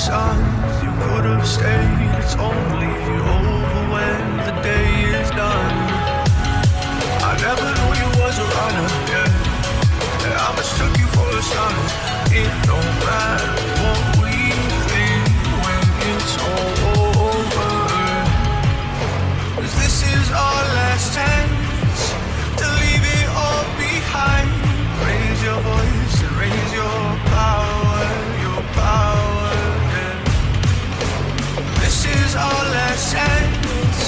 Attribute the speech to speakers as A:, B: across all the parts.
A: signs you could have stayed. It's only over when the day is done. I never knew you was a runner, yeah. I mistook you for a son. It don't matter what we think when it's all over. 'Cause this is our last chance to leave it all behind. Raise your voice and raise your power, yeah. This is our last chance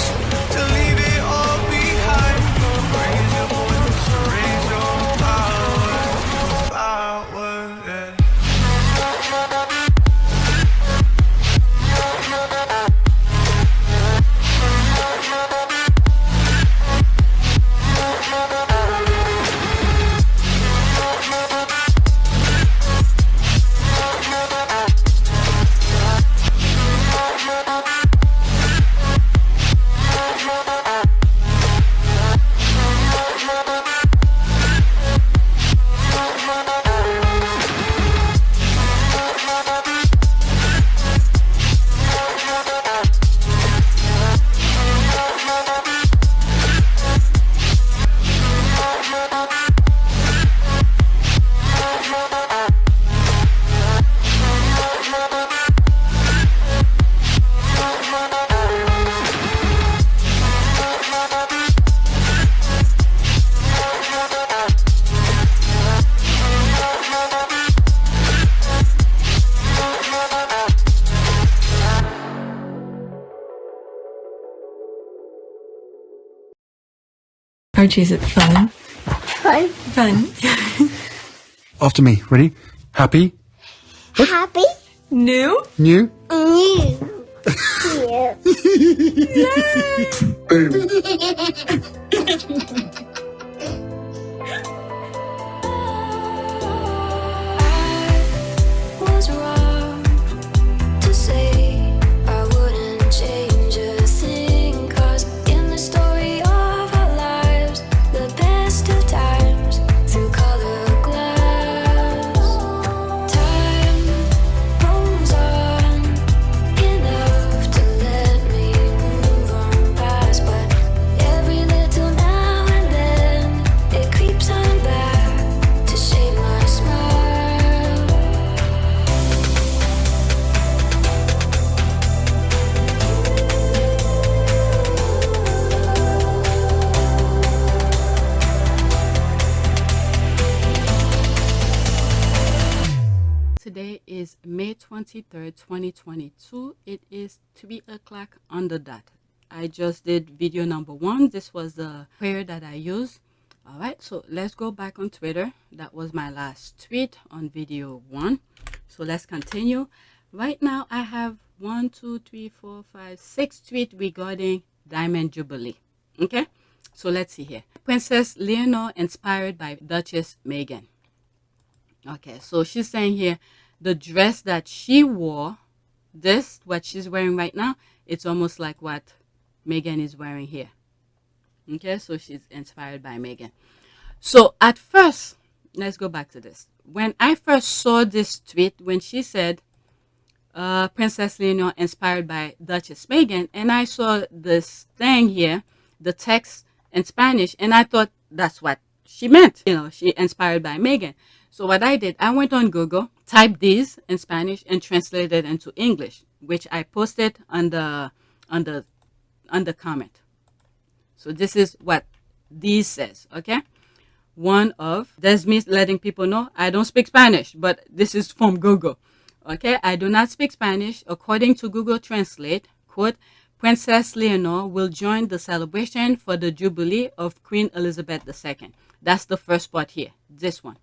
A: to leave it all behind. Raise your voice and raise your power, yeah.
B: Archie, is it fun?
C: Fun.
B: Fun.
D: After me. Ready? Happy?
C: Happy.
B: New?
D: New?
C: New.
E: Was wrong to say I wouldn't change a thing, 'cause in the story of our lives, the best of times through color glass, time rolls on enough to let me move on past, but every little now and then it creeps on back to shape my smile.
F: Today is May 23rd, 2022. It is 3 o'clock on the dot. I just did video number 1. This was the prayer that I used. All right, so let's go back on Twitter. That was my last tweet on video 1. So let's continue. Right now, I have 1, 2, 3, 4, 5, 6 tweets regarding Diamond Jubilee. Okay, so let's see here. Princess Leonor inspired by Duchess Meghan. Okay, so she's saying here, the dress that she wore, what she's wearing right now, it's almost like what Meghan is wearing here. Okay, so she's inspired by Meghan. So at first, let's go back to this. When I first saw this tweet, when she said, Princess Leonor inspired by Duchess Meghan, and I saw this thing here, the text in Spanish, and I thought that's what she meant. You know, she inspired by Meghan. So what I did, I went on Google, typed these in Spanish, and translated into English, which I posted on the comment. So this is what these says, okay? One of, there's me letting people know I don't speak Spanish, but this is from Google, okay? I do not speak Spanish. According to Google Translate, quote, Princess Leonor will join the celebration for the Jubilee of Queen Elizabeth II. That's the first part here, this one.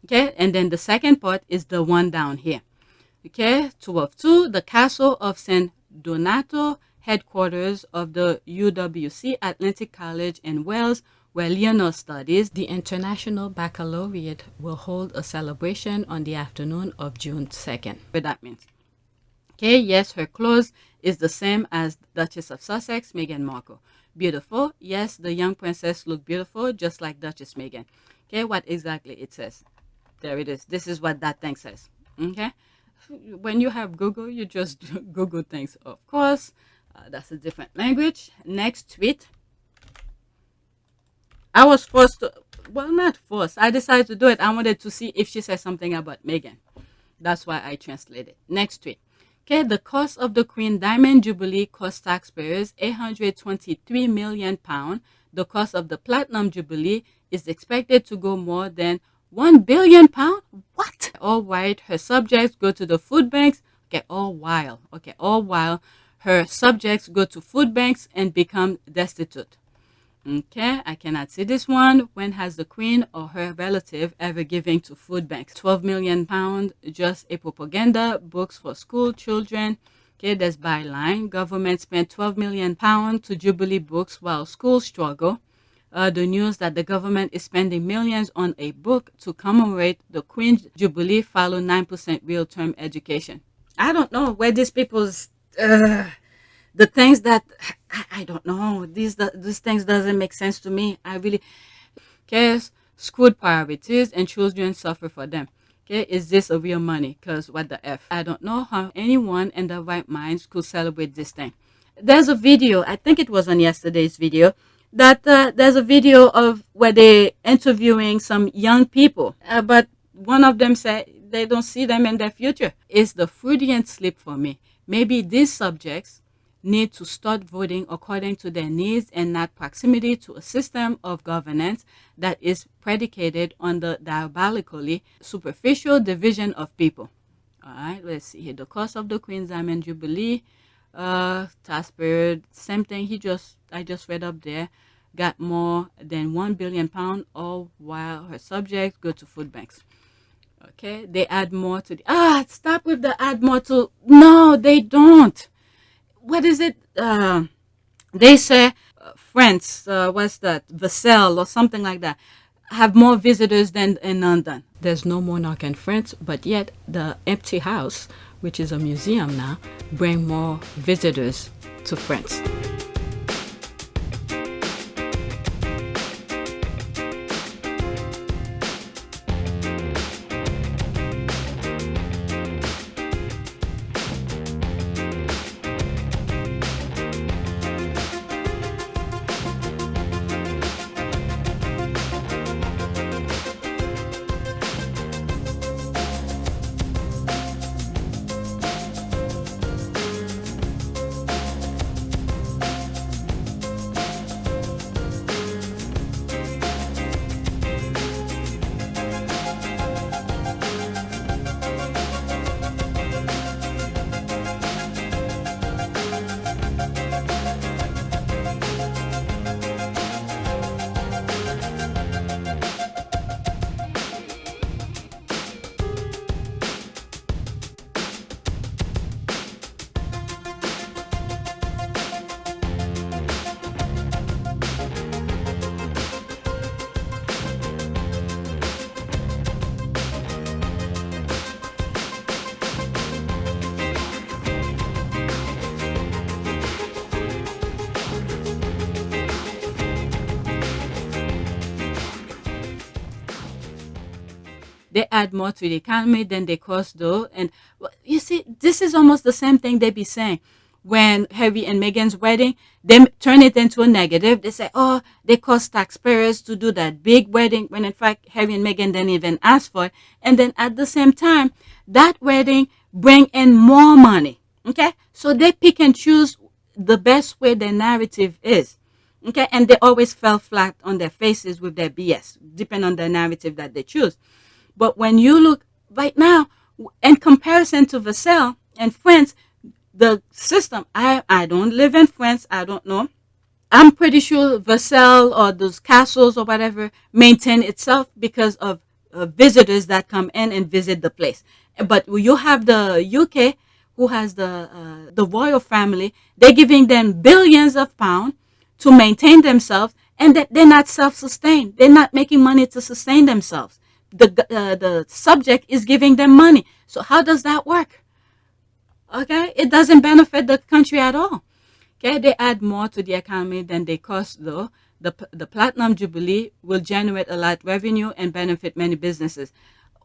F: Okay, and then the second part is the one down here. Okay, 2 of 2, the castle of San Donato, headquarters of the UWC Atlantic College in Wales, where Leonor studies. The International Baccalaureate will hold a celebration on the afternoon of June 2nd. What that means. Okay, yes, her clothes is the same as Duchess of Sussex, Meghan Markle. Beautiful. Yes, the young princess look beautiful, just like Duchess Meghan. Okay, what exactly it says. There it is. This is what that thing says. Okay. when you have Google, you just Google things. Of course, that's a different language. Next tweet. I was forced to, well, not forced. I decided to do it. I wanted to see if she said something about Meghan. That's why I translated. Next tweet. Okay, the cost of the Queen Diamond Jubilee cost taxpayers £823 million. The cost of the Platinum Jubilee is expected to go more than £1 billion. What? All while her subjects go to the food banks. Okay, all while her subjects go to food banks and become destitute. Okay, I cannot see this one. When has the Queen or her relative ever given to food banks? £12 million, just a propaganda, books for school children. Okay, there's byline. Government spent £12 million to Jubilee books while schools struggle. The news that the government is spending millions on a book to commemorate the Queen's Jubilee follow 9% real-term education. I don't know where these people's... the things that I don't know, these things doesn't make sense to me. I really cares. School priorities and children suffer for them. Okay, is this a real money? Because what the F? I don't know how anyone in their right minds could celebrate this thing. There's a video, I think it was on yesterday's video, that there's a video of where they're interviewing some young people, but one of them said they don't see them in their future. It's the Freudian slip for me. Maybe these subjects need to start voting according to their needs and not proximity to a system of governance that is predicated on the diabolically superficial division of people. All right, let's see here. The cost of the Queen's Diamond Jubilee, taxpayer, same thing. I just read up there, got more than £1 billion, all while her subjects go to food banks. Okay, they add more to the stop with the add more to. No, they don't. What is it? They say France, what's that? Versailles or something like that, have more visitors than in London. There's no monarch in France, but yet the empty house, which is a museum now, bring more visitors to France. They add more to the economy than they cost, though. And you see, this is almost the same thing they be saying. When Harry and Meghan's wedding, they turn it into a negative. They say, oh, they cost taxpayers to do that big wedding, when in fact, Harry and Meghan didn't even ask for it. And then at the same time, that wedding bring in more money. Okay? So they pick and choose the best way their narrative is. Okay? And they always fell flat on their faces with their BS, depending on the narrative that they choose. But when you look right now, in comparison to Versailles and France, the system, I don't live in France, I don't know. I'm pretty sure Versailles or those castles or whatever maintain itself because of visitors that come in and visit the place. But you have the UK, who has the royal family, they're giving them billions of pounds to maintain themselves, and that they're not self-sustained. They're not making money to sustain themselves. The subject is giving them money. So how does that work? Okay, it doesn't benefit the country at all. Okay, they add more to the economy than they cost, though. The Platinum Jubilee will generate a lot of revenue and benefit many businesses.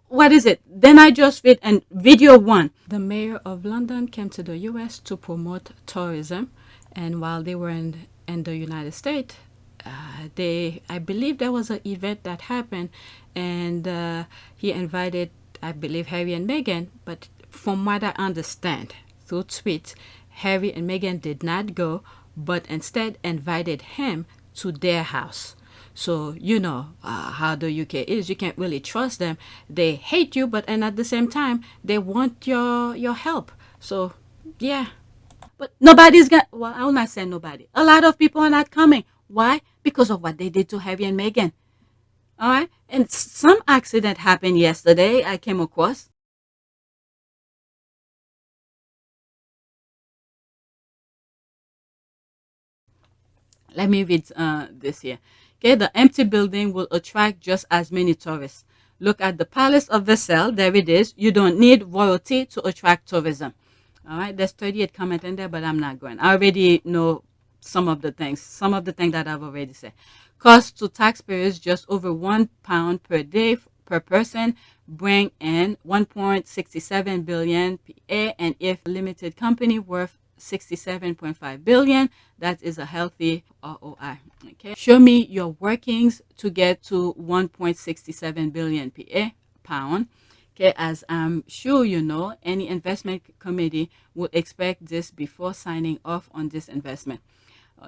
F: what is it? Then I just read and video one. The mayor of London came to the US to promote tourism, and while they were in the United States, I believe there was an event that happened, and he invited, I believe, Harry and Meghan. But from what I understand through tweets, Harry and Meghan did not go, but instead invited him to their house. So you know how the UK is. You can't really trust them. They hate you, and at the same time, they want your help. So yeah. But nobody's gonna, well, I will not say nobody. A lot of people are not coming. Why? Because of what they did to Harry and Meghan. All right? And some accident happened yesterday I came across. Let me read this here. Okay, the empty building will attract just as many tourists. Look at the Palace of Versailles. There it is. You don't need royalty to attract tourism. All right, there's 38 comments in there, but I'm not going. I already know some of the things that I've already said. Cost to taxpayers just over £1 per day per person, bring in 1.67 billion PA, and if a limited company worth 67.5 billion, that is a healthy ROI. Okay, show me your workings to get to 1.67 billion PA pound. Okay, as I'm sure you know, any investment committee would expect this before signing off on this investment.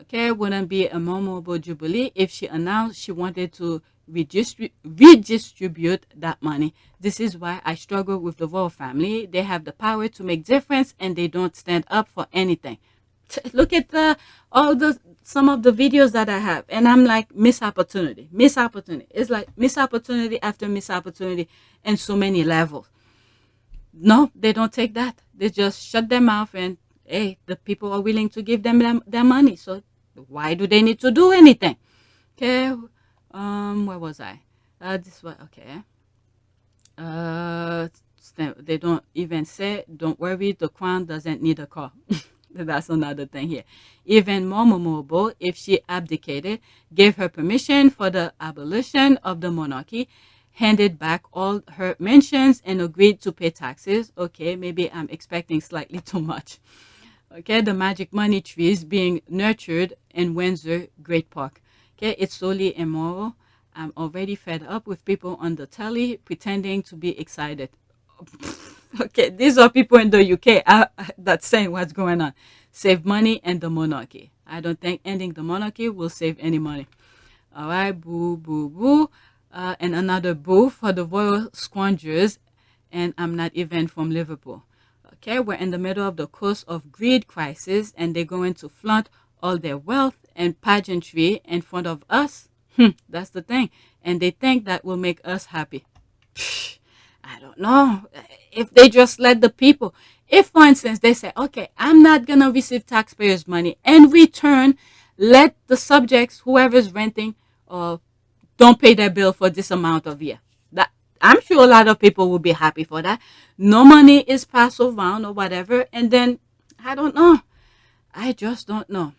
F: Okay, wouldn't be a memorable Jubilee if she announced she wanted to redistribute that money. This is why I struggle with the royal family. They have the power to make difference, and they don't stand up for anything. Look at some of the videos that I have, and I'm like, missed opportunity. It's like missed opportunity after missed opportunity in so many levels. No, they don't take that. They just shut their mouth, and hey, the people are willing to give them their money. So why do they need to do anything? Okay, where was I? This was okay. They don't even say, don't worry, the crown doesn't need a car. That's another thing here. Even more memorable, if she abdicated, gave her permission for the abolition of the monarchy, handed back all her mentions, and agreed to pay taxes. Okay, maybe I'm expecting slightly too much. Okay, the magic money trees being nurtured in Windsor Great Park. Okay, it's solely immoral. I'm already fed up with people on the telly pretending to be excited. Okay, these are people in the UK that's saying what's going on. Save money and the monarchy. I don't think ending the monarchy will save any money. All right, boo, boo, boo. And another boo for the royal squanders. And I'm not even from Liverpool. Okay, we're in the middle of the course of greed crisis, and they're going to flaunt all their wealth and pageantry in front of us. That's the thing. And they think that will make us happy. I don't know. If they just let the people, if for instance they say, okay, I'm not going to receive taxpayers' money, in return, let the subjects, whoever's renting, don't pay their bill for this amount of year. That, I'm sure a lot of people will be happy for that. No money is passed around or whatever. And then, I don't know. I just don't know.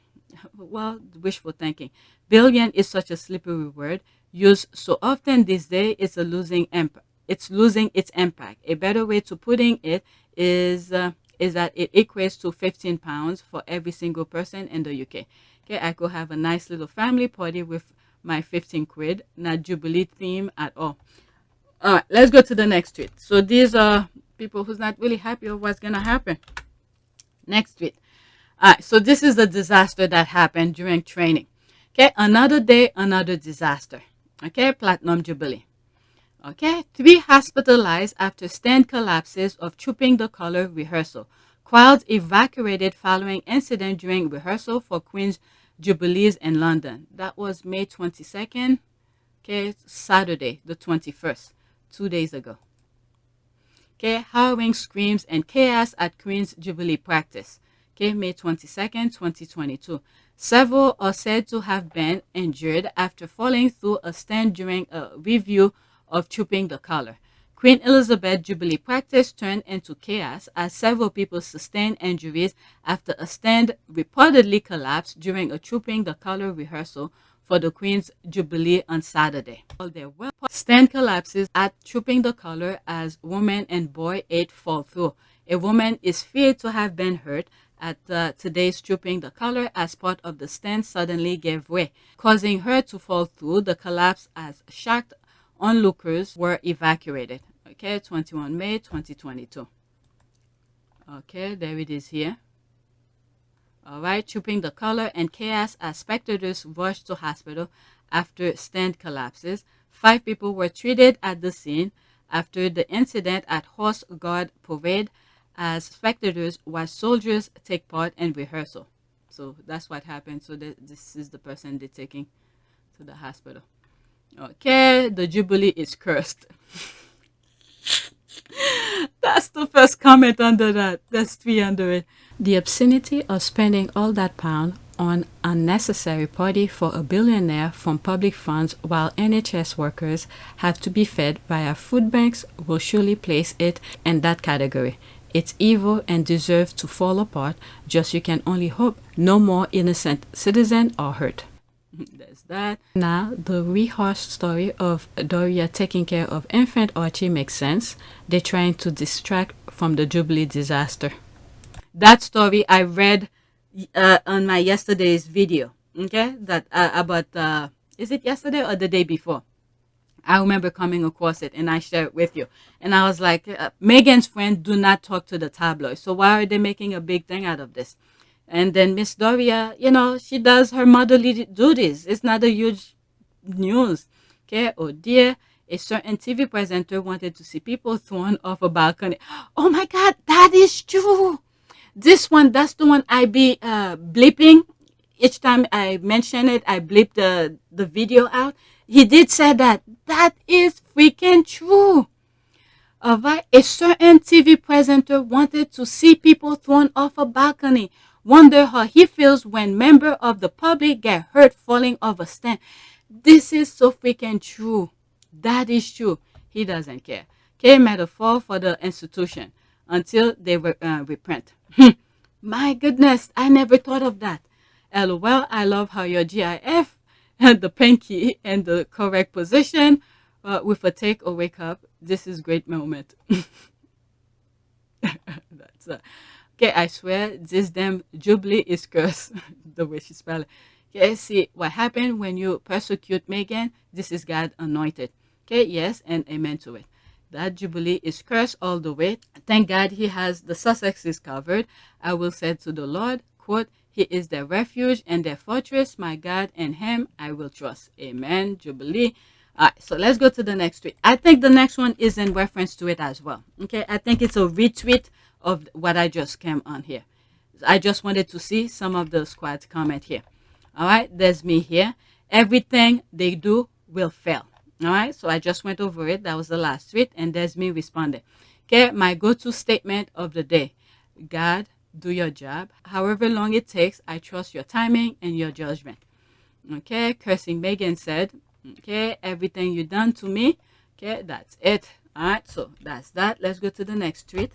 F: Well, wishful thinking. Billion is such a slippery word used so often these days. It's losing its impact. A better way to putting it is that it equates to £15 for every single person in the UK. Okay, I could have a nice little family party with my 15 quid, not Jubilee theme at all. All right, let's go to the next tweet. So these are people who's not really happy of what's gonna happen. Next tweet. All right, so this is the disaster that happened during training. Okay, another day, another disaster. Okay, Platinum Jubilee. Okay, 3 hospitalized after stand collapses of Trooping the Color rehearsal. Crowds evacuated following incident during rehearsal for Queen's Jubilees in London. That was May 22nd. Okay, Saturday, the 21st, 2 days ago. Okay, harrowing screams and chaos at Queen's Jubilee practice. Okay, May 22nd, 2022. Several are said to have been injured after falling through a stand during a review of Trooping the Color. Queen Elizabeth Jubilee practice turned into chaos as several people sustained injuries after a stand reportedly collapsed during a Trooping the Color rehearsal for the Queen's Jubilee on Saturday. Stand collapses at Trooping the Color as woman and boy 8 fall through. A woman is feared to have been hurt at today's Trooping the Color as part of the stand suddenly gave way, causing her to fall through the collapse as shocked onlookers were evacuated. Okay, 21 May 2022. Okay, there it is here. All right, Trooping the Color and chaos as spectators rushed to hospital after stand collapses. 5 people were treated at the scene after the incident at Horse Guard Parade as spectators watch soldiers take part in rehearsal. So that's what happened. So this is the person they're taking to the hospital. Okay, the Jubilee is cursed. That's the first comment under that. That's 3 under it. The obscenity of spending all that pound on unnecessary party for a billionaire from public funds while NHS workers have to be fed via food banks will surely place it in that category. It's evil and deserves to fall apart. Just you can only hope no more innocent citizens are hurt. There's that. Now, the rehashed story of Doria taking care of infant Archie makes sense. They're trying to distract from the Jubilee disaster. That story I read on my yesterday's video. Okay, that about is it yesterday or the day before? I remember coming across it and I shared it with you. And I was like, Meghan's friend do not talk to the tabloids. So why are they making a big thing out of this? And then Miss Doria, you know, she does her motherly duties. It's not a huge news. Okay, oh dear. A certain TV presenter wanted to see people thrown off a balcony. Oh my God, that is true. This one, that's the one I be bleeping. Each time I mention it, I bleep the video out. He did say that. That is freaking true. Alright, a certain TV presenter wanted to see people thrown off a balcony. Wonder how he feels when members of the public get hurt falling off a stand. This is so freaking true. That is true. He doesn't care. Okay, metaphor for the institution until they reprint. My goodness, I never thought of that. LOL, I love how your GIF and the pinky and the correct position with a take or wake up. This is great moment. That's okay, I swear this damn Jubilee is cursed. The way she spelled it. Okay, see what happened when you persecute Meghan. This is God anointed. Okay, yes, and amen to it. That Jubilee is cursed all the way. Thank God he has the Sussex is covered. I will say to the Lord, quote, He is their refuge and their fortress, my God, and him I will trust. Amen. Jubilee. All right, so let's go to the next tweet. I think the next one is in reference to it as well. Okay, I think it's a retweet of what I just came on here. I just wanted to see some of the squad's comment here. All right, there's me here. Everything they do will fail. All right, so I just went over it. That was the last tweet, and there's me responding. Okay, my go-to statement of the day. God, do your job. However long it takes, I trust your timing and your judgment. Okay, cursing Meghan said, okay, everything you done to me. Okay, that's it. All right, so that's that. Let's go to the next tweet.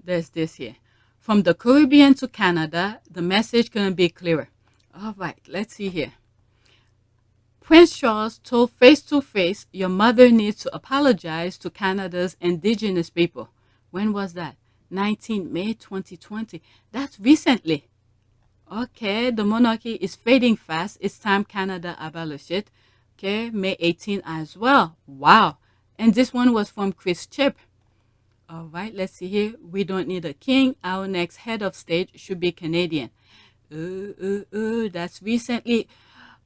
F: There's this here. From the Caribbean to Canada, the message couldn't be clearer. All right, let's see here. Prince Charles told face-to-face, your mother needs to apologize to Canada's indigenous people. When was that? 19 May 2020. That's recently. Okay, the monarchy is fading fast. It's time Canada abolish it. Okay, May 18 as well. Wow. And this one was from Chris Chip. All right, let's see here. We don't need a king. Our next head of state should be Canadian. That's recently.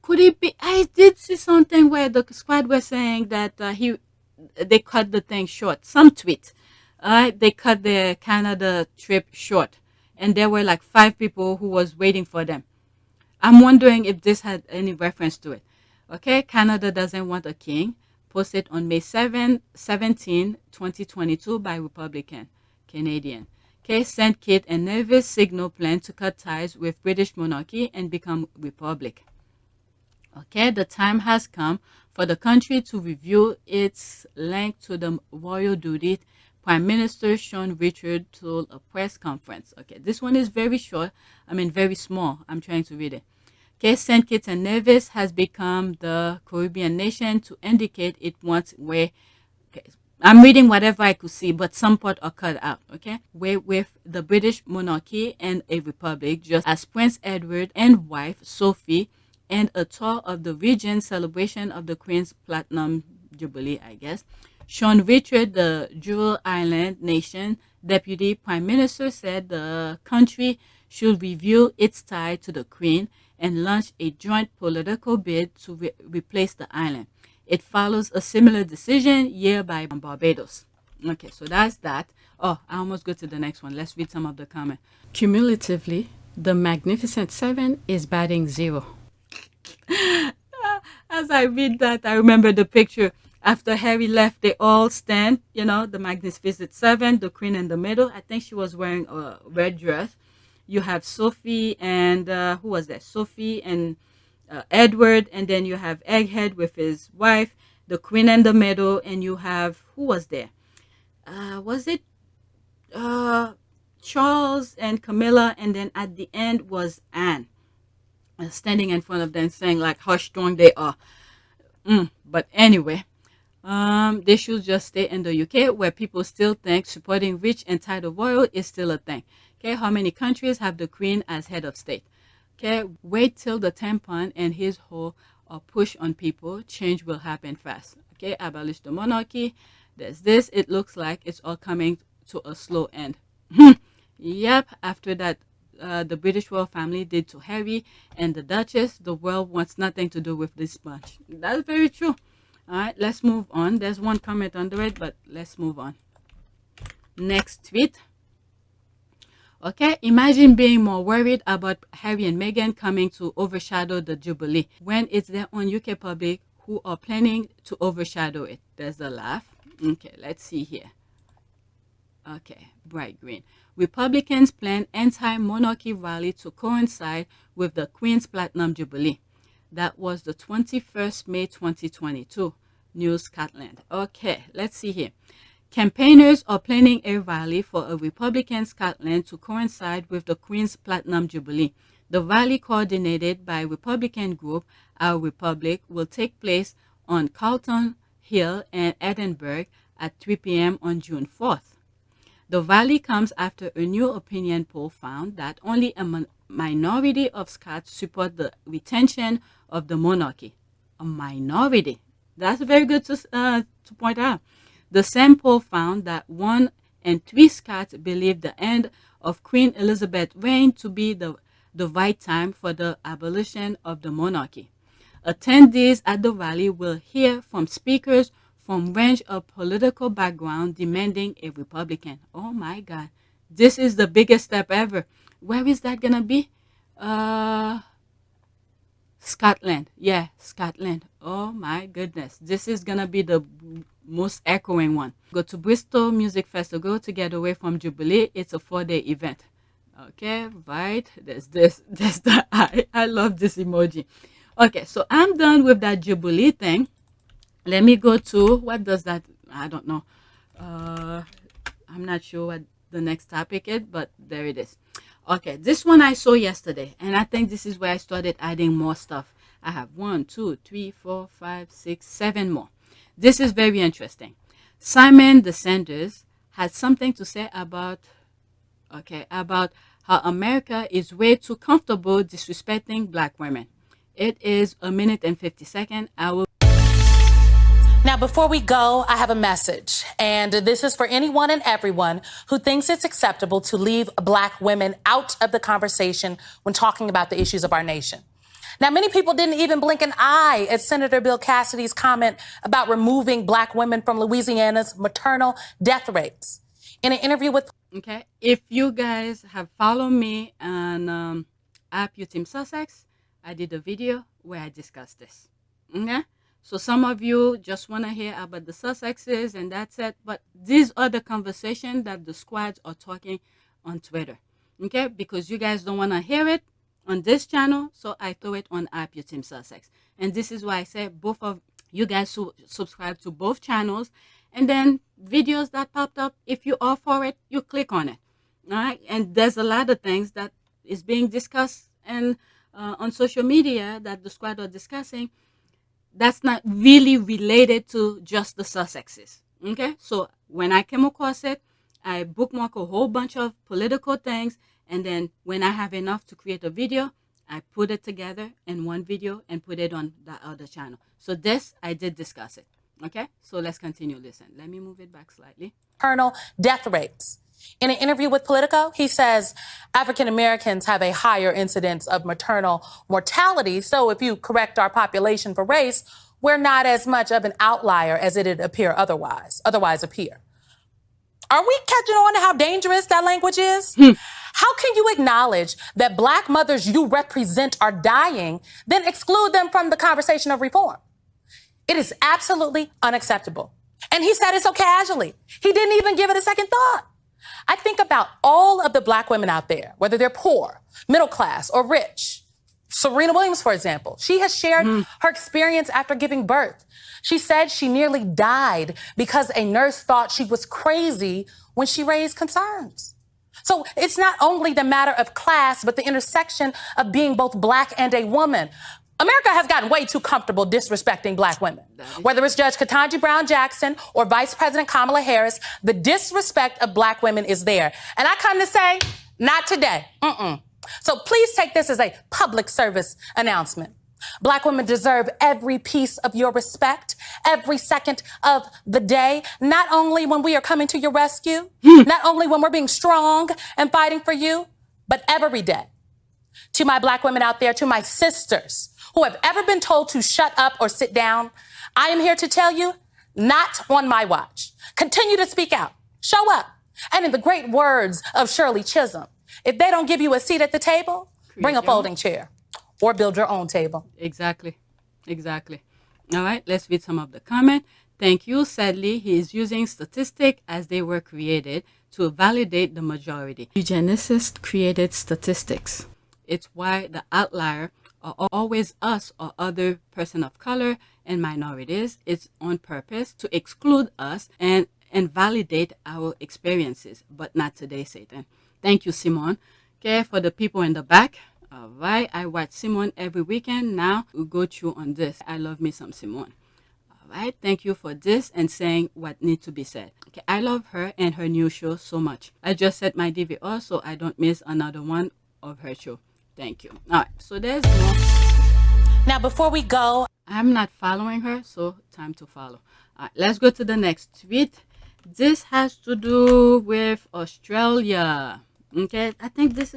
F: Could it be? I did see something where the squad was saying that they cut the thing short. Some tweet. They cut their Canada trip short. And there were like 5 people who was waiting for them. I'm wondering if this had any reference to it. Okay, Canada doesn't want a king. Posted on May 17, 2022 by Republican Canadian. Okay, St. Kitts and Nevis signal plan to cut ties with British monarchy and become republic. Okay, the time has come for the country to review its link to the royal duty, Prime Minister Sean Richard told a press conference. Okay, this one is very short. I mean, very small. I'm trying to read it. Okay, St. Kitts and Nevis has become the Caribbean nation to indicate it wants where. Okay, I'm reading whatever I could see, but some part are cut out. Okay, where with the British monarchy and a republic, just as Prince Edward and wife Sophie, and a tour of the region celebration of the Queen's Platinum Jubilee, I guess. Sean Richard, the Jewel Island nation deputy prime minister, said the country should review its tie to the Queen and launch a joint political bid to replace the island. It follows a similar decision year by Barbados. Okay, so that's that. Oh, I almost go to the next one. Let's read some of the comments. Cumulatively, the Magnificent Seven is batting 0. As I read that, I remember the picture. After Harry left, they all stand, the Magnificent Seven, the Queen in the middle. I think she was wearing a red dress. You have Sophie and, who was that? Sophie and Edward. And then you have Egghead with his wife, the Queen in the middle. And you have, who was there? Was it Charles and Camilla? And then at the end was Anne. Standing in front of them saying like how strong they are. But anyway, they should just stay in the UK where people still think supporting rich and titled royal is still a thing. Okay, how many countries have the Queen as head of state? Okay, wait till the tampon and his whole push on people. Change will happen fast. Okay, abolish the monarchy. There's this. It looks like it's all coming to a slow end. Yep, after that, the British royal family did to Harry and the Duchess, the world wants nothing to do with this bunch. That's very true. All right, let's move on. There's one comment under it, but let's move on. Next tweet. Okay, imagine being more worried about Harry and Meghan coming to overshadow the Jubilee when it's their own UK public who are planning to overshadow it. There's a laugh. Okay, let's see here. Okay, bright green. Republicans plan anti-monarchy rally to coincide with the Queen's Platinum Jubilee. That was the 21st May 2022. News Scotland. Okay, let's see here. Campaigners are planning a rally for a Republican Scotland to coincide with the Queen's Platinum Jubilee. The rally, coordinated by Republican group Our Republic, will take place on Carlton Hill and Edinburgh at 3 p.m. on June 4th. The rally comes after a new opinion poll found that only a minority of Scots support the retention of the monarchy. A minority. That's very good to point out. The same poll found that 1 in 3 Scots believe the end of Queen Elizabeth's reign to be the right time for the abolition of the monarchy. Attendees at the rally will hear from speakers from range of political background demanding a Republican. Oh my God. This is the biggest step ever. Where is that gonna be? Scotland. Yeah, Scotland. Oh my goodness. This is gonna be the most echoing one. Go to Bristol Music Festival to get away from Jubilee. It's a 4-day event. Okay, right. There's this. There's the eye. I love this emoji. Okay, so I'm done with that Jubilee thing. Let me go to, what does that, I don't know. I'm not sure what the next topic is, but there it is. Okay, this one I saw yesterday, and I think this is where I started adding more stuff. I have 1, 2, 3, 4, 5, 6, 7 more. This is very interesting. Simon DeSanders had something to say about how America is way too comfortable disrespecting black women. It is 1 minute and 50 seconds.
G: Now, before we go, I have a message, and this is for anyone and everyone who thinks it's acceptable to leave black women out of the conversation when talking about the issues of our nation. Now, many people didn't even blink an eye at Senator Bill Cassidy's comment about removing black women from Louisiana's maternal death rates. In an interview with...
F: Okay, if you guys have followed me on app Team Sussex, I did a video where I discussed this. Okay? So some of you just want to hear about the Sussexes and that's it. But these are the conversations that the squads are talking on Twitter. Okay? Because you guys don't want to hear it on this channel. So I throw it on app Team Sussex. And this is why I say both of you guys subscribe to both channels and then videos that popped up, if you are for it, you click on it. All right, and there's a lot of things that is being discussed and on social media that the squad are discussing that's not really related to just the Sussexes. Okay, so when I came across it, I bookmark a whole bunch of political things, and then when I have enough to create a video, I put it together in one video and put it on the other channel. So this, I did discuss it. Okay, so let's continue. Listen, let me move it back slightly.
G: Maternal death rates. In an interview with Politico, he says African Americans have a higher incidence of maternal mortality. So if you correct our population for race, we're not as much of an outlier as it'd appear otherwise appear. Are we catching on to how dangerous that language is? How can you acknowledge that Black mothers you represent are dying, then exclude them from the conversation of reform? It is absolutely unacceptable. And he said it so casually. He didn't even give it a second thought. I think about all of the Black women out there, whether they're poor, middle class, or rich. Serena Williams, for example, she has shared her experience after giving birth. She said she nearly died because a nurse thought she was crazy when she raised concerns. So it's not only the matter of class, but the intersection of being both Black and a woman. America has gotten way too comfortable disrespecting Black women. Whether it's Judge Ketanji Brown Jackson or Vice President Kamala Harris, the disrespect of Black women is there. And I come to say, not today. So please take this as a public service announcement. Black women deserve every piece of your respect, every second of the day, not only when we are coming to your rescue, not only when we're being strong and fighting for you, but every day. To my Black women out there, to my sisters who have ever been told to shut up or sit down, I am here to tell you, not on my watch. Continue to speak out, show up. And in the great words of Shirley Chisholm, if they don't give you a seat at the table, bring a folding chair or build your own table.
F: Exactly. All right, let's read some of the comment. Thank you. Sadly, he is using statistics as they were created to validate the majority. Eugenicists created statistics. It's why the outlier are always us or other person of color and minorities. It's on purpose to exclude us and validate our experiences, but not today, Satan. Thank you, Simone. Okay, for the people in the back. All right, I watch Simone every weekend. Now we go through on this. I love me some Simone. All right, thank you for this and saying what needs to be said. Okay, I love her and her new show so much. I just set my DVR so I don't miss another one of her show. Thank you. All right, so there's more.
G: Now, before we go,
F: I'm not following her, so time to follow. All right, let's go to the next tweet. This has to do with Australia. Okay, I think this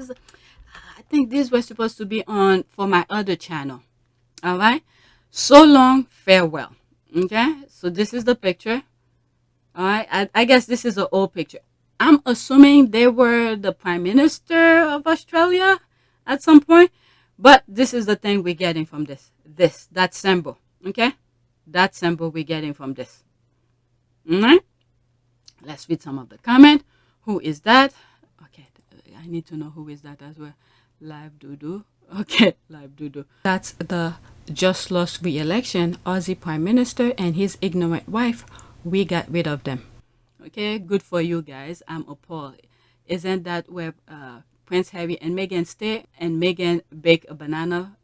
F: was supposed to be on for my other channel. All right, so long, farewell. Okay, so this is the picture. All right, I guess this is an old picture. I'm assuming they were the Prime Minister of Australia at some point, but this is the thing we're getting from that symbol. Okay, that symbol we're getting from this. All right, let's read some of the comment. Who is that? Okay, I need to know who is that as well. Live Doodoo. Okay, Live Doodoo. That's the just lost re-election Aussie Prime Minister and his ignorant wife. We got rid of them. Okay, good for you guys. I'm appalled. Isn't that where Prince Harry and Meghan stay? And Meghan bake a banana,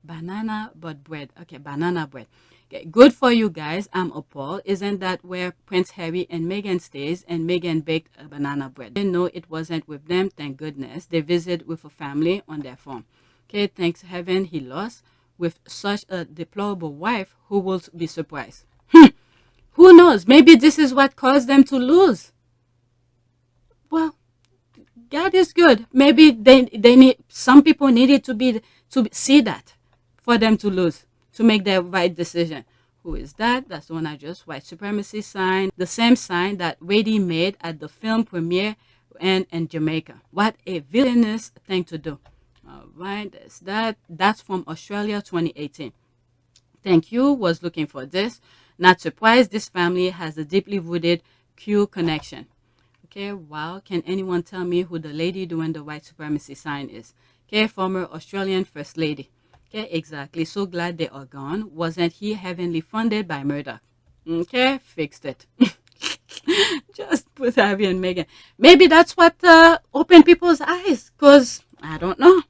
F: banana bread. Okay, banana bread. Okay, good for you guys. I'm appalled. Isn't that where Prince Harry and Meghan stays and Meghan baked a banana bread? They know it wasn't with them, thank goodness. They visit with a family on their farm. Okay, thanks heaven he lost with such a deplorable wife. Who will be surprised? Who knows? Maybe this is what caused them to lose. Well, God is good. Maybe they need, some people needed to see that for them to lose, to make the right decision. Who is that? That's the one I just white supremacy sign. The same sign that Wadey made at the film premiere in Jamaica. What a villainous thing to do. All right, that's that. That's from Australia 2018. Thank you. Was looking for this. Not surprised. This family has a deeply rooted Q connection. Okay, wow. Can anyone tell me who the lady doing the white supremacy sign is? Okay, former Australian First Lady. Okay, exactly. So glad they are gone. Wasn't he heavily funded by Murdoch? Okay, fixed it. Just put Harry and Meghan. Maybe that's what opened people's eyes, because I don't know.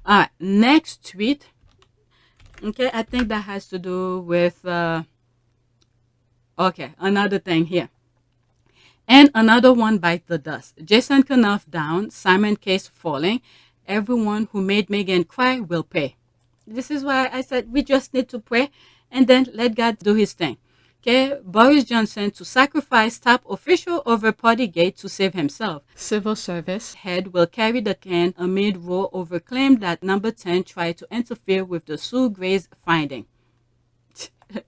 F: All right, next tweet. Okay, I think that has to do with, okay, another thing here. And another one bites the dust. Jason Kanoff down, Simon Case falling. Everyone who made Meghan cry will pay. This is why I said we just need to pray and then let God do his thing. Okay, Boris Johnson to sacrifice top official over Partygate to save himself. Civil service head will carry the can amid row over claim that number 10 tried to interfere with the Sue Gray's finding.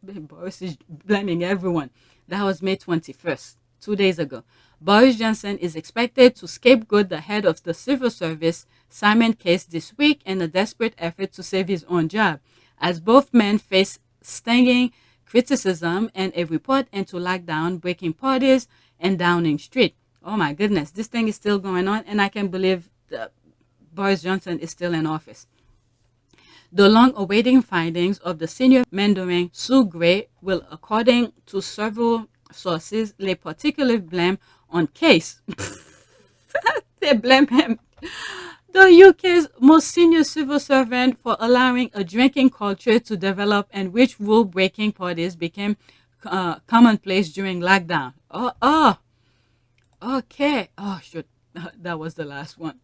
F: Boris is blaming everyone. That was May 21st, 2 days ago. Boris Johnson is expected to scapegoat the head of the civil service, Simon Case, this week in a desperate effort to save his own job, as both men face stinging criticism and a report into lockdown, breaking parties, and Downing Street. Oh my goodness, this thing is still going on, and I can't believe Boris Johnson is still in office. The long-awaiting findings of the senior mentoring Sue Gray will, according to several sources, lay particular blame on Case. They blame him. The UK's most senior civil servant for allowing a drinking culture to develop and which rule-breaking parties became commonplace during lockdown. Okay. Oh, shoot. That was the last one.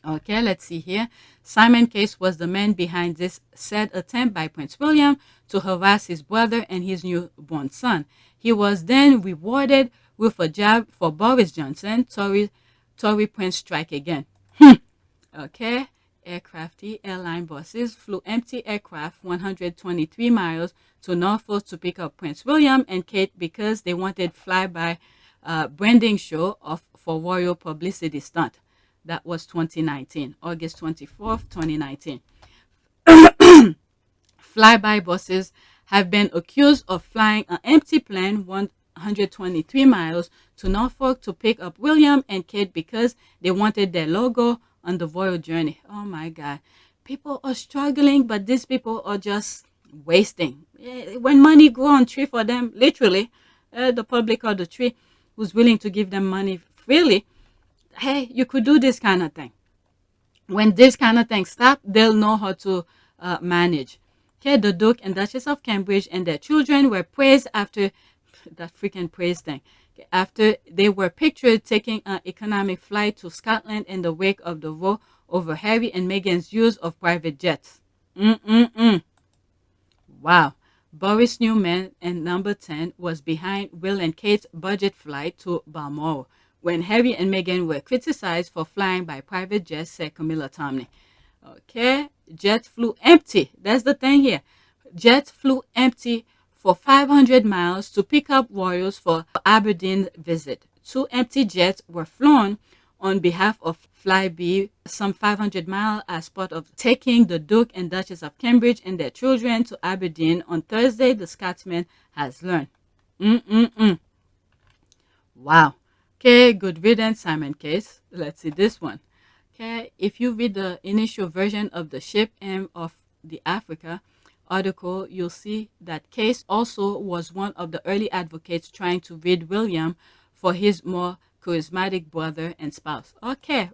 F: Okay, let's see here. Simon Case was the man behind this said attempt by Prince William to harass his brother and his newborn son. He was then rewarded with a job for Boris Johnson. Tory Prince strike again. Okay, aircrafty airline buses flew empty aircraft 123 miles to Norfolk to pick up Prince William and Kate because they wanted flyby branding show for royal publicity stunt. That was 2019, August 24th, 2019. Flyby buses have been accused of flying an empty plane 123 miles to Norfolk to pick up William and Kate because they wanted their logo on the royal journey. Oh my God. People are struggling, but these people are just wasting. When money grows on tree for them, literally, the public or the tree who's willing to give them money freely, hey, you could do this kind of thing. When this kind of thing stop, they'll know how to manage. Okay, the Duke and Duchess of Cambridge and their children were praised after that freaking praise thing. After they were pictured taking an economic flight to Scotland in the wake of the row over Harry and Meghan's use of private jets. Wow. Boris Newman and number 10 was behind Will and Kate's budget flight to Balmoral when Harry and Meghan were criticized for flying by private jets, said Camilla Tomney. Okay, jet flew empty. That's the thing here. Jet flew empty for 500 miles to pick up royals for Aberdeen visit. 2 empty jets were flown on behalf of Flybe some 500 miles as part of taking the Duke and Duchess of Cambridge and their children to Aberdeen on Thursday, the Scotsman has learned. Wow. Okay, good riddance, Simon Case. Let's see this one. Okay, if you read the initial version of the Ship M of the Africa article, you'll see that Case also was one of the early advocates trying to rid William for his more charismatic brother and spouse. Okay,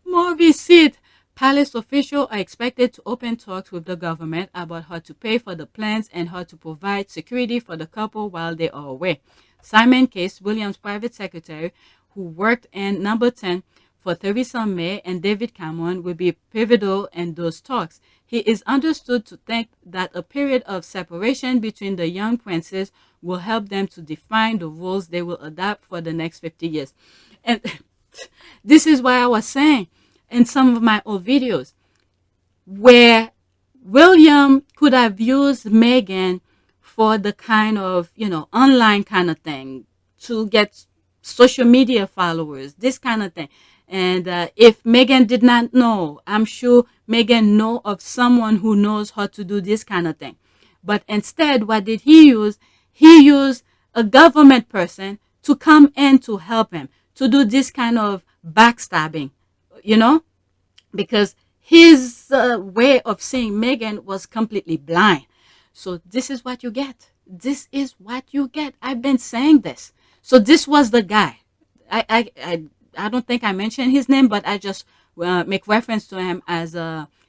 F: more receipt. Palace officials are expected to open talks with the government about how to pay for the plans and how to provide security for the couple while they are away. Simon Case, William's private secretary, who worked in number 10 for Theresa May and David Cameron, will be pivotal in those talks. He is understood to think that a period of separation between the young princes will help them to define the rules they will adopt for the next 50 years. And this is why I was saying in some of my old videos, where William could have used Meghan for the kind of, online kind of thing, to get social media followers, this kind of thing. And if Meghan did not know, I'm sure Meghan know of someone who knows how to do this kind of thing. But instead, what did he use? He used a government person to come in to help him, to do this kind of backstabbing, because his way of seeing Meghan was completely blind. So this is what you get. This is what you get. I've been saying this. So this was the guy. I don't think I mentioned his name, but I just make reference to him as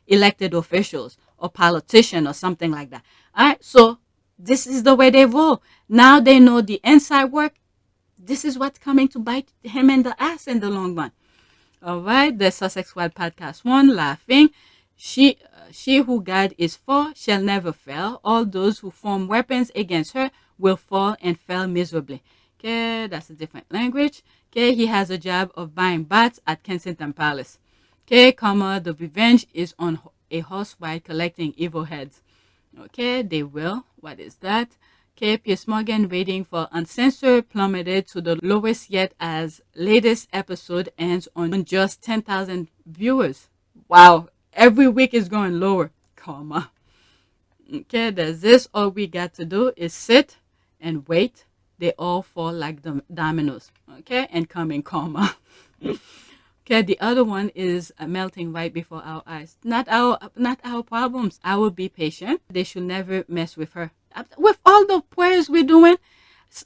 F: elected officials or politician or something like that. All right. So this is the way they roll. Now they know the inside work. This is what's coming to bite him in the ass in the long run. All right. The Sussex Squad podcast 1, laughing. She who God is for shall never fail. All those who form weapons against her will fall and fail miserably. Okay, that's a different language. Okay, he has a job of buying bats at Kensington Palace. Okay, comma, the revenge is on a horse ride collecting evil heads. Okay, they will. What is that? Okay, Piers Morgan rating for Uncensored plummeted to the lowest yet as latest episode ends on just 10,000 viewers. Wow, every week is going lower, comma. Okay, there's this. All we got to do is sit and wait. They all fall like the dominoes. Okay, and come in comma. Okay, the other one is melting right before our eyes. Not our problems. I will be patient. They should never mess with her. With all the prayers we're doing,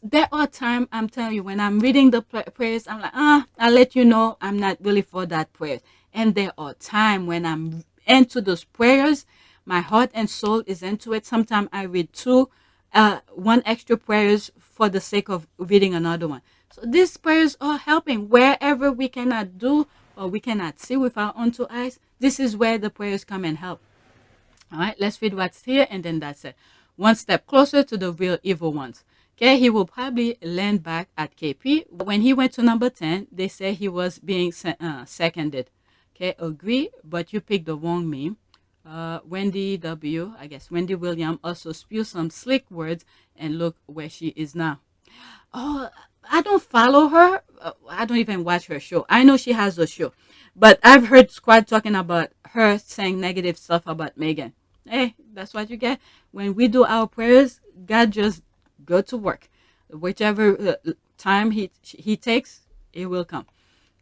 F: there are times, I'm telling you, when I'm reading the prayers, I'm like, I'll let you know I'm not really for that prayer. And there are times when I'm into those prayers, my heart and soul is into it. Sometimes I read one extra prayers for the sake of reading another one. So these prayers are helping wherever we cannot do or we cannot see with our own two eyes. This is where the prayers come and help. All right, let's read what's here, and then that's it. One step closer to the real evil ones. Okay, he will probably land back at KP. When he went to number 10, they say he was being seconded. Okay, agree, but you picked the wrong meme. Wendy Williams also spewed some slick words, and look where she is now. Oh, I don't follow her. I don't even watch her show. I know she has a show, but I've heard Squad talking about her saying negative stuff about Meghan. Hey, that's what you get. When we do our prayers, God just go to work. Whichever time he takes, it will come.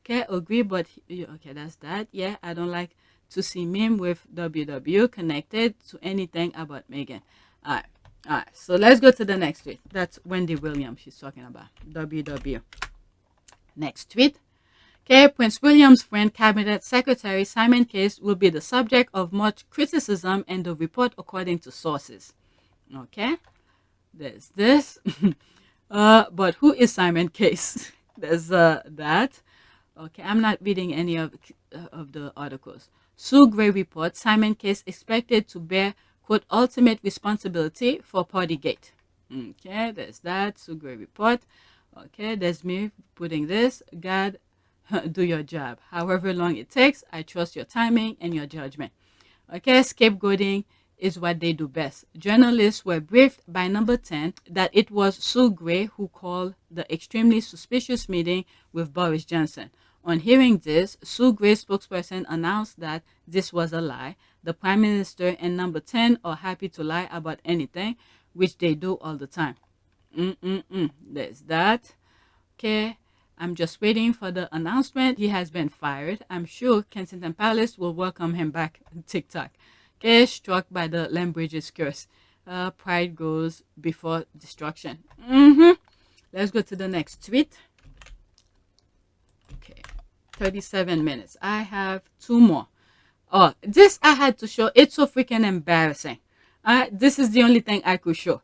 F: Okay, agree, but okay, that's that. Yeah, I don't like to see meme with WW connected to anything about Meghan. All right, so let's go to the next tweet. That's Wendy Williams she's talking about. WW. Next tweet. Okay, Prince William's friend, Cabinet Secretary Simon Case will be the subject of much criticism in the report, according to sources. Okay, there's this. But who is Simon Case? There's that. Okay, I'm not reading any of the articles. Sue Gray reports Simon Case expected to bear, quote, ultimate responsibility for Partygate. Okay, there's that. Sue Gray report. Okay, there's me putting this. God, do your job. However long it takes, I trust your timing and your judgment. Okay, scapegoating is what they do best. Journalists were briefed by number 10 that it was Sue Gray who called the extremely suspicious meeting with Boris Johnson. On hearing this, Sue Gray's spokesperson announced that this was a lie. The Prime Minister and number 10 are happy to lie about anything, which they do all the time. There's that. Okay, I'm just waiting for the announcement. He has been fired. I'm sure Kensington Palace will welcome him back on TikTok. Okay, struck by the Lembridge's curse. Pride goes before destruction. Let's go to the next tweet. Okay, 37 minutes. I have 2 more. Oh, this I had to show. It's so freaking embarrassing. This is the only thing I could show.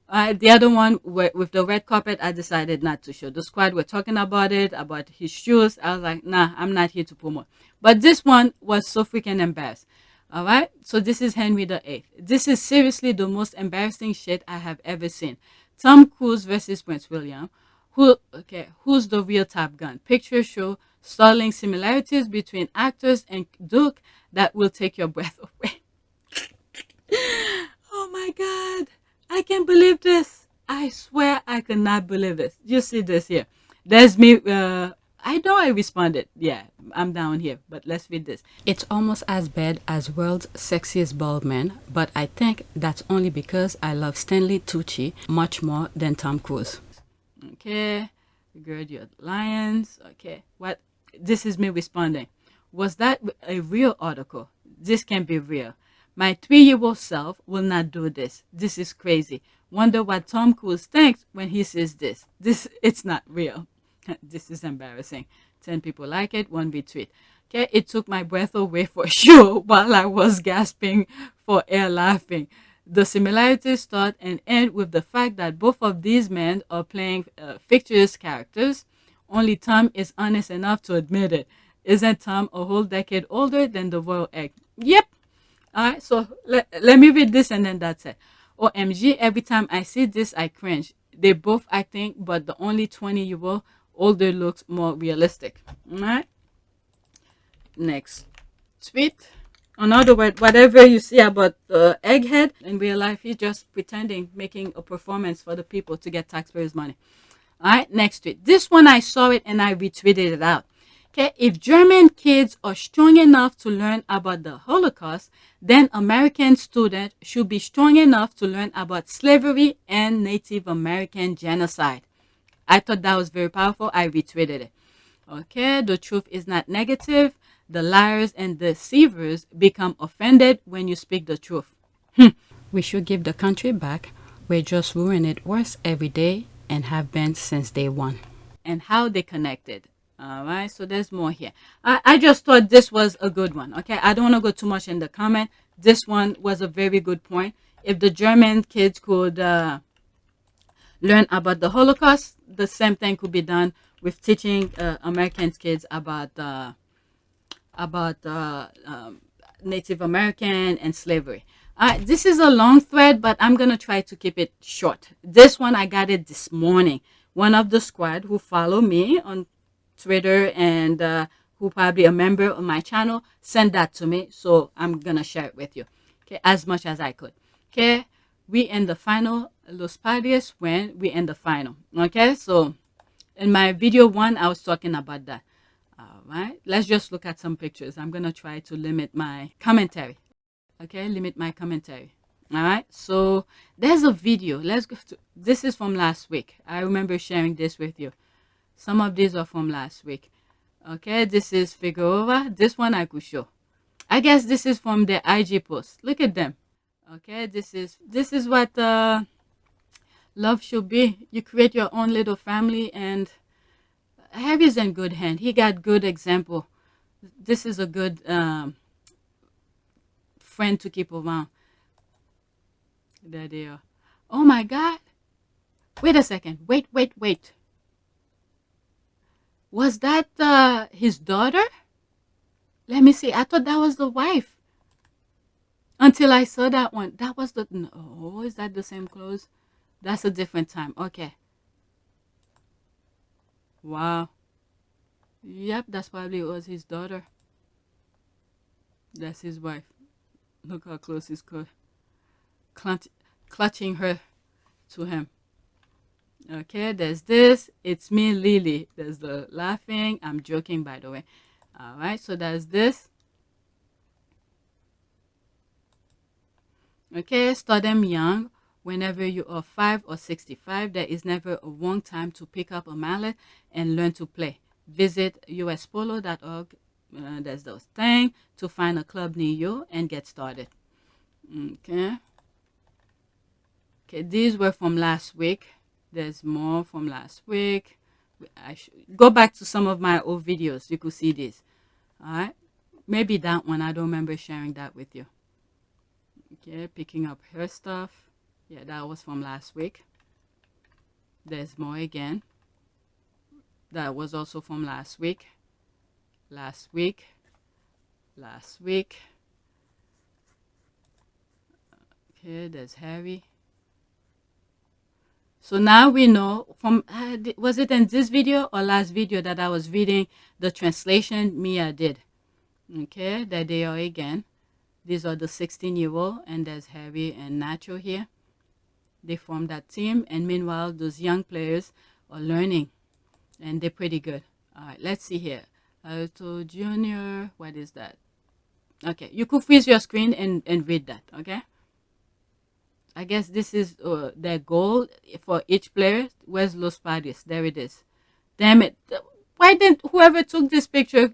F: The other one with the red carpet, I decided not to show. The Squad were talking about it, about his shoes. I was like, nah, I'm not here to promote. But this one was so freaking embarrassed. All right, so this is Henry VIII. This is seriously the most embarrassing shit I have ever seen. Tom Cruise versus Prince William. Who's the real Top Gun? Pictures show startling similarities between actors and Duke that will take your breath away. Oh my God, I can't believe this. I swear I cannot believe this. You see this here. There's me. I know I responded. Yeah, I'm down here, but let's read this. It's almost as bad as World's Sexiest Bald Man, but I think that's only because I love Stanley Tucci much more than Tom Cruise. Okay, gird your lions. Okay, what? This is me responding. Was that a real article? This can't be real. My 3-year-old self will not do this. This is crazy. Wonder what Tom Cruise thinks when he sees this. It's not real. This is embarrassing. 10 people like it, 1 retweet. Okay, it took my breath away for sure while I was gasping for air laughing. The similarities start and end with the fact that both of these men are playing fictitious characters. Only Tom is honest enough to admit it. Isn't Tom a whole decade older than the royal egg? Yep. All right, so let me read this and then that's it. OMG, every time I see this, I cringe. They both acting, but the only 20-year-old older looks more realistic. All right. Next tweet. In other words, whatever you see about the egghead in real life, he's just pretending, making a performance for the people to get taxpayers' money. All right, next tweet. This one, I saw it and I retweeted it out. Okay, if German kids are strong enough to learn about the Holocaust, then American students should be strong enough to learn about slavery and Native American genocide. I thought that was very powerful. I retweeted it. Okay, the truth is not negative. The liars and deceivers become offended when you speak the truth. We should give the country back. We're just ruining it worse every day and have been since day one. And how they connected. All right, so there's more here. I just thought this was a good one. Okay, I don't want to go too much in the comment. This one was a very good point. If the German kids could learn about the Holocaust, the same thing could be done with teaching American kids about Native American and slavery. This is a long thread, but I'm going to try to keep it short. This one, I got it this morning. One of the squad who follow me on Twitter and who probably a member of my channel sent that to me. So I'm going to share it with you, okay, as much as I could. Okay, we in the final. Los Padres when we in the final. Okay, so in my video 1, I was talking about that. All right, let's just look at some pictures. I'm going to try to limit my commentary. Okay, limit my commentary. All right, so there's a video. Let's go to, this is from last week. I remember sharing this with you. Some of these are from last week. Okay, this is Figueroa. This one I could show. I guess this is from the IG post. Look at them. Okay, this is what love should be. You create your own little family, and Harry's in good hand. He got good example. This is a good friend to keep around. There they are. Oh my God. Wait a second. Wait. Was that his daughter? Let me see. I thought that was the wife. Until I saw that one. That was the... No, is that the same clothes? That's a different time. Okay. Wow. Yep, that's probably was his daughter. That's his wife. Look how close he's clutching her to him. Okay, there's this. It's me, Lily. There's the laughing. I'm joking, by the way. All right, so there's this. Okay, start them young. Whenever you are 5 or 65, there is never a wrong time to pick up a mallet and learn to play. Visit uspolo.org. There's those things to find a club near you and get started. Okay. Okay, these were from last week. There's more from last week. I should go back to some of my old videos. You could see this. All right. Maybe that one. I don't remember sharing that with you. Okay, picking up her stuff. Yeah, that was from last week. There's more again. That was also from last week. Last week. Okay, there's Harry. So now we know from, was it in this video or last video that I was reading the translation Mia did? Okay, there they are again. These are the 16-year-old, and there's Harry and Nacho here. They formed that team, and meanwhile, those young players are learning, and they're pretty good. All right, let's see here. Alto Junior, what is that? Okay, you could freeze your screen and read that, okay? I guess this is their goal for each player. Where's Los Padres? There it is. Damn it. Why didn't whoever took this picture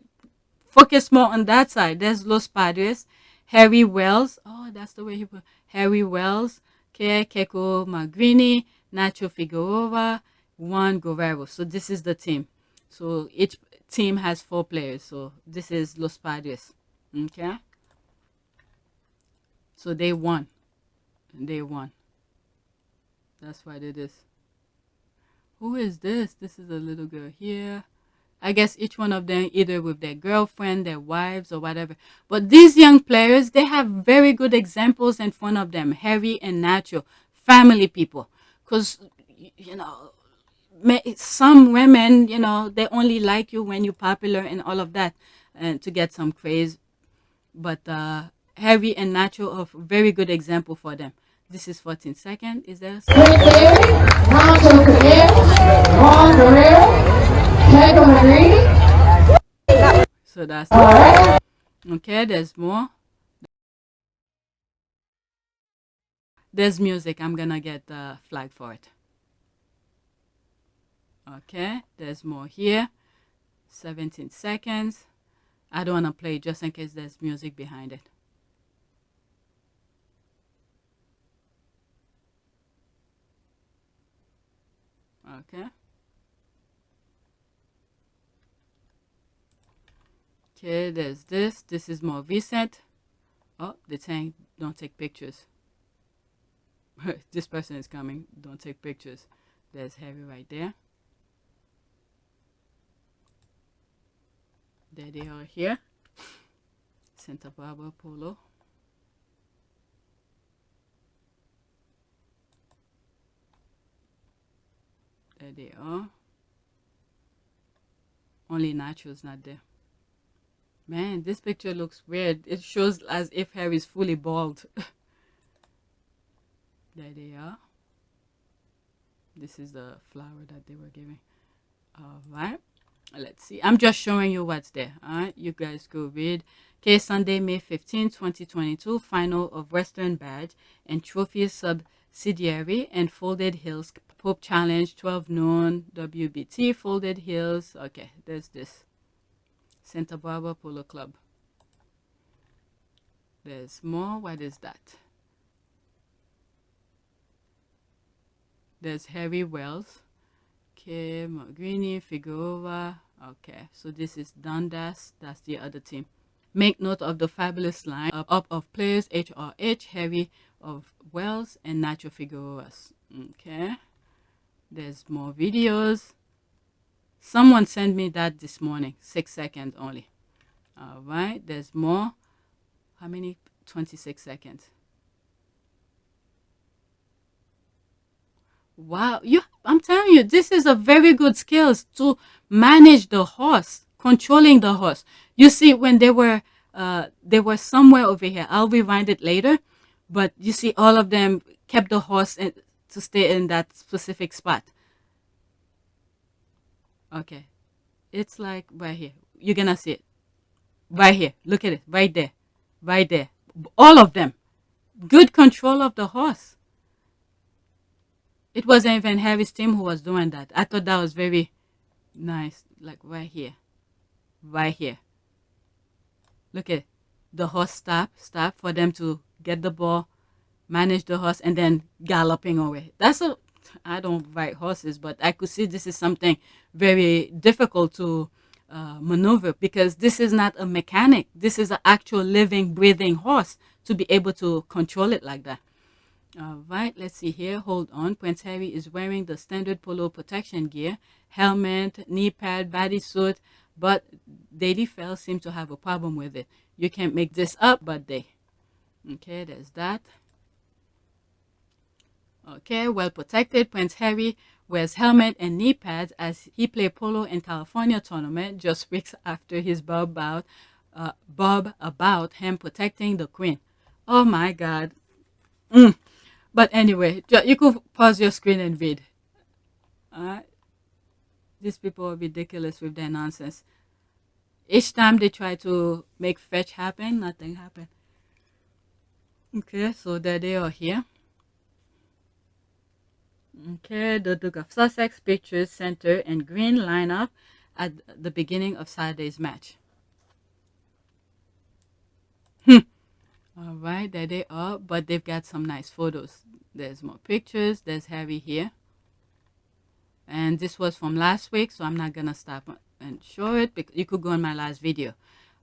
F: focus more on that side? There's Los Padres. Harry Wells. Oh, that's the way he put Harry Wells, Okay, Keiko Magrini, Nacho Figueroa, Juan Guerrero. So this is the team. So each team has 4 players. So this is Los Padres. Okay. So they won. They won. That's what it is. Who is this? This is a little girl here. I guess each one of them either with their girlfriend, their wives, or whatever. But these young players, they have very good examples in front of them. Harry and Nacho, family people. Because, you know, some women, you know, they only like you when you're popular and all of that, and to get some praise. But Harry and Nacho are a very good example for them. This is 14 seconds. Is there? So that's it. Okay, there's more. There's music. I'm gonna get the flag for it. Okay, there's more here. 17 seconds. I don't want to play just in case there's music behind it. Okay. Okay, there's this. This is more recent. Oh, they're saying don't take pictures. This person is coming. Don't take pictures. There's Harry right there. There they are here. Santa Barbara Polo. There they are. Only Nacho's not there. Man, this picture looks weird. It shows as if Harry's fully bald. There they are. This is the flower that they were giving. All right. Let's see. I'm just showing you what's there. All right. You guys go read. Okay, Sunday, May 15, 2022. Final of Western Badge and Trophy Subsidiary and Folded Hills Pope Challenge, 12 noon, WBT, Folded Hills. Okay, there's this. Santa Barbara Polo Club. There's more. What is that? There's Harry Wells. Okay, Magrini, Figueroa. Okay, so this is Dundas. That's the other team. Make note of the fabulous line up of players HRH, Harry of Wells, and Nacho Figueroas. Okay, there's more videos. Someone sent me that this morning, 6 seconds only. All right, there's more. How many? 26 seconds. Wow, I'm telling you, this is a very good skills to manage the horse, controlling the horse. You see, when they were somewhere over here. I'll rewind it later, but you see, all of them kept the horse to stay in that specific spot. Okay, it's like right here. You're gonna see it right here. Look at it, right there, right there. All of them, good control of the horse. It wasn't even Harry's team who was doing that. I thought that was very nice. Like right here. Right here. Look at it. The horse stop for them to get the ball, manage the horse, and then galloping away. I don't ride horses, but I could see this is something very difficult to maneuver, because this is not a mechanic. This is an actual living, breathing horse to be able to control it like that. All right, let's see here. Hold on. Prince Harry is wearing the standard polo protection gear, helmet, knee pad, bodysuit, but Lady Fell seems to have a problem with it. You can't make this up, but they. Okay, there's that. Okay, well protected. Prince Harry wears helmet and knee pads as he played polo in California tournament just weeks after his bob about him protecting the queen. Oh my God. But anyway, you could pause your screen and read. Alright. These people are ridiculous with their nonsense. Each time they try to make fetch happen, nothing happened. Okay, so there they are here. Okay, the Duke of Sussex pictures center and green lineup at the beginning of Saturday's match. All right, there they are, but they've got some nice photos. There's more pictures. There's Harry here. And this was from last week, so I'm not going to stop and show it, because you could go on my last video.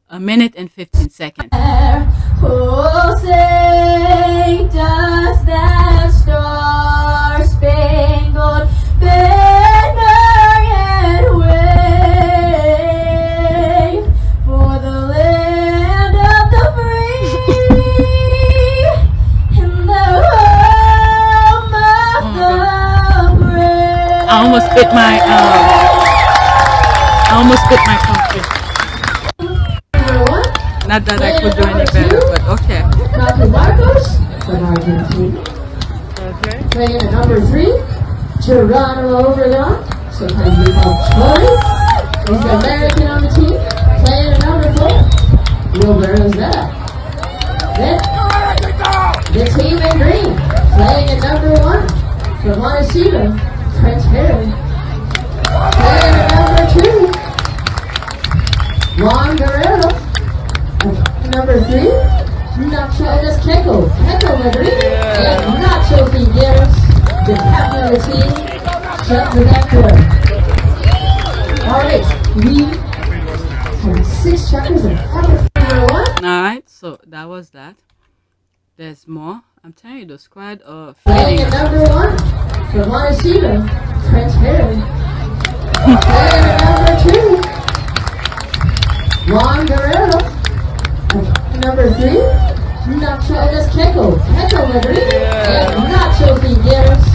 F: 1 minute and 15 seconds.
E: Oh, say does that star-spangled banner yet wave for the land of the free and the home of the brave.
F: I almost bit my coffee. Not that I could do any better, but okay.
E: Dr. Marcos from Argentina.
F: Okay.
E: Playing at number 3, Geronimo Obregon, sometimes we call Chloe. He's the American on the team. Playing at number 4, Wilbur Rosetta. Then, the team in green, playing at number 1, from Montecito, Prince Harry. Playing at number 2, Juan Guerrero. Number 3, Nacho Keko. Keko Madrid. And Nacho Figueres, the captain of the team, shut the back door. Alright, we have 6 checkers and number 1.
F: Alright, so that was that. There's more. I'm telling you, the squad are
E: Playing
F: fighting.
E: at number 1, from Montecito, Prince Harry. Playing at number 2, Juan Guerrero. Number 3, Nacho Keko. Keko Madrid. And Nacho Figueres,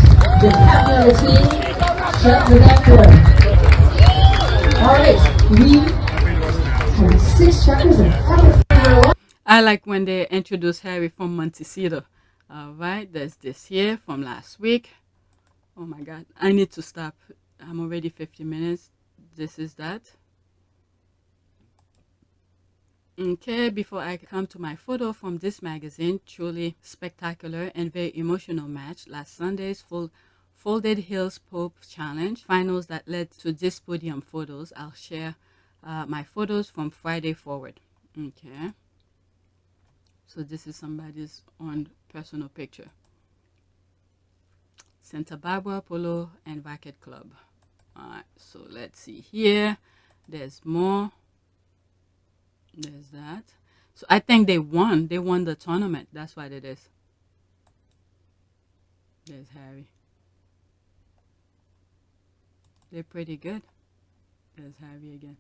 E: the captain of the team, shut the back door. Alright, we have 6 checkers and number 1.
F: I like when they introduce Harry from Montecito. Alright, there's this here from last week. Oh my god, I need to stop. I'm already 50 minutes. This is that. Okay, before I come to my photo from this magazine, truly spectacular and very emotional match. Last Sunday's Folded Hills Pope Challenge finals that led to this podium photos. I'll share my photos from Friday forward. Okay. So this is somebody's own personal picture. Santa Barbara Polo and Racket Club. Alright, so let's see here. There's more. There's that. So I think they won. They won the tournament. That's what it is. There's Harry. They're pretty good. There's Harry again.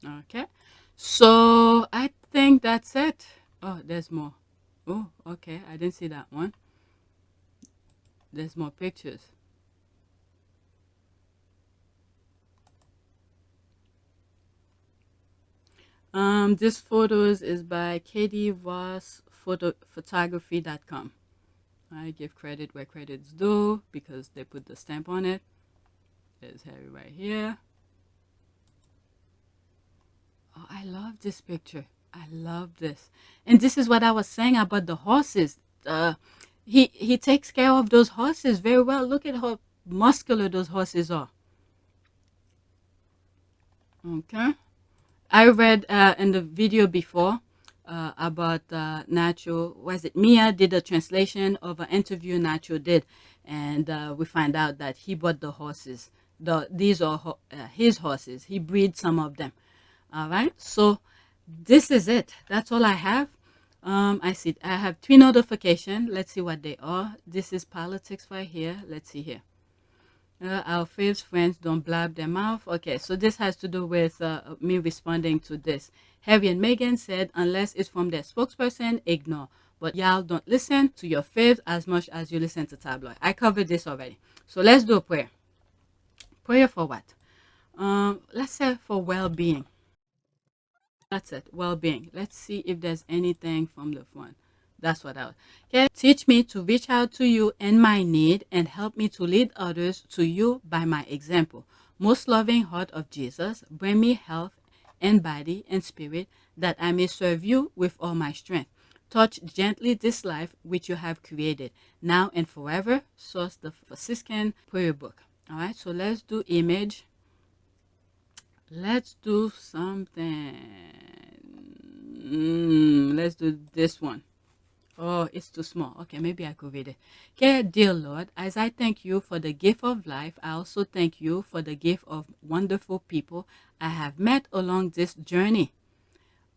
F: Okay. So I think that's it. Oh, there's more. Oh, okay. I didn't see that one. There's more pictures. This photos is by Katie Ross photography.com. I give credit where credit's due because they put the stamp on it. There's Harry right here. Oh, I love this picture. I love this. And this is what I was saying about the horses. He takes care of those horses very well. Look at how muscular those horses are. Okay. I read in the video before about Nacho. Was it Mia did a translation of an interview Nacho did, and we find out that he bought the horses. These are his horses. He breeds some of them. All right. So this is it. That's all I have. I see. I have 3 notifications. Let's see what they are. This is politics right here. Let's see here. Our faves friends don't blab their mouth. Okay, so this has to do with me responding to this. Harry and Meghan said, unless it's from their spokesperson, ignore. But y'all don't listen to your faves as much as you listen to tabloid. I covered this already. So let's do a prayer. Prayer for what? Let's say for well-being. That's it, well-being. Let's see if there's anything from the front. That's what I was. Okay. Teach me to reach out to you in my need and help me to lead others to you by my example. Most loving heart of Jesus, bring me health in body and spirit that I may serve you with all my strength. Touch gently this life which you have created, now and forever. Source the Franciscan prayer book. All right, so let's do image. Let's do something. Let's do this one. Oh, it's too small. Okay, maybe I could read it. Okay, dear Lord, as I thank you for the gift of life, I also thank you for the gift of wonderful people I have met along this journey.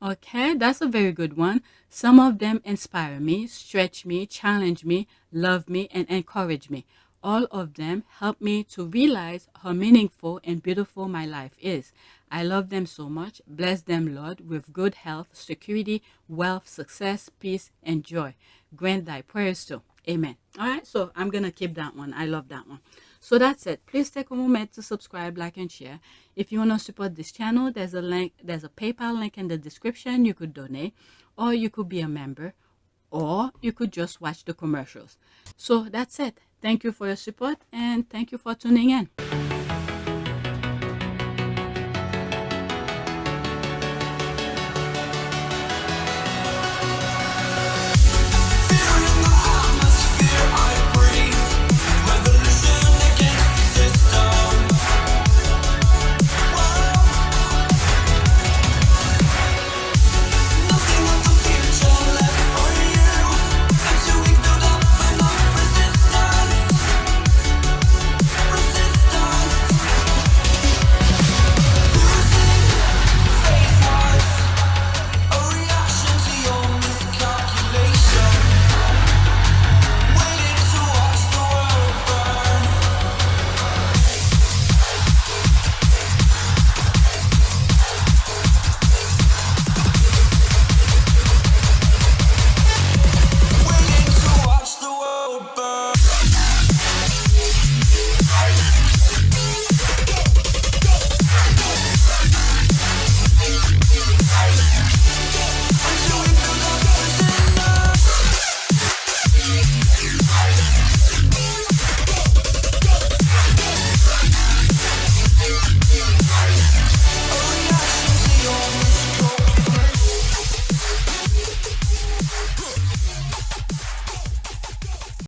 F: Okay, that's a very good one. Some of them inspire me, stretch me, challenge me, love me, and encourage me. All of them help me to realize how meaningful and beautiful my life is. I love them so much. Bless them, Lord, with good health, security, wealth, success, peace, and joy. Grant thy prayers too. Amen. All right, so I'm going to keep that one. I love that one. So that's it. Please take a moment to subscribe, like, and share. If you want to support this channel, there's a link. There's a PayPal link in the description. You could donate, or you could be a member, or you could just watch the commercials. So that's it. Thank you for your support, and thank you for tuning in.